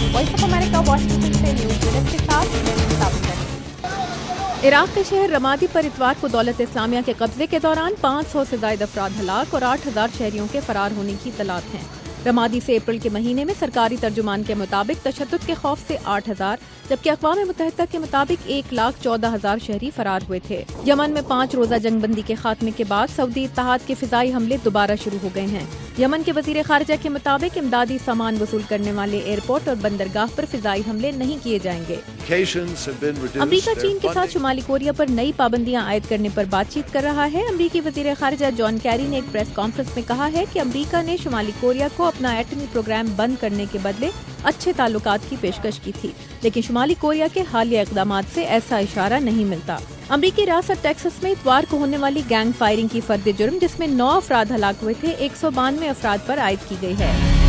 Voice of America Washington से news minute के साथ मैं मुसाफिर करती। इराक के शहर रमादी पर इतवार को दौलत इस्लामिया के कब्जे के दौरान 500 से ज्यादा अफराद हलाक और 8000 शहरियों के फरार होने की इतलात हैं। रमादी से अप्रैल के महीने में सरकारी तर्जुमान के मुताबिक तशद्दुद के खौफ से 8000, जबकि अक़वाम मुत्तहिदा के मुताबिक 1,14,000 शहरी फरार हुए थे। यमन में 5 रोजा जंगबंदी के खात्मे के बाद सऊदी इत्तेहाद के फिजाई हमले दोबारा शुरू हो गए हैं। यमन के वजीर खारजा के मुताबिक इमदादी सामान वसूल करने वाले एयरपोर्ट और बंदरगाह पर फिजाई हमले नहीं किए जाएंगे। अमरीका चीन के साथ शुमाली कोरिया पर नई पाबंदियां आयद करने पर बातचीत कर रहा है। अमरीकी वजीर खारजा जॉन कैरी ने एक प्रेस कॉन्फ्रेंस में कहा है कि अमरीका ने शुमाली कोरिया को अपना एटमी प्रोग्राम बंद करने के बदले अच्छे ताल्लुकात की पेशकश की थी, लेकिन शुमाली कोरिया के हालिया इक़दामात से ऐसा इशारा नहीं मिलता। अमरीकी रियासत टेक्सास में इतवार को होने वाली गैंग फायरिंग की फर्द जुर्म, जिसमें 9 अफराद हलाक हुए थे, 192 अफराद पर आयद की गई है।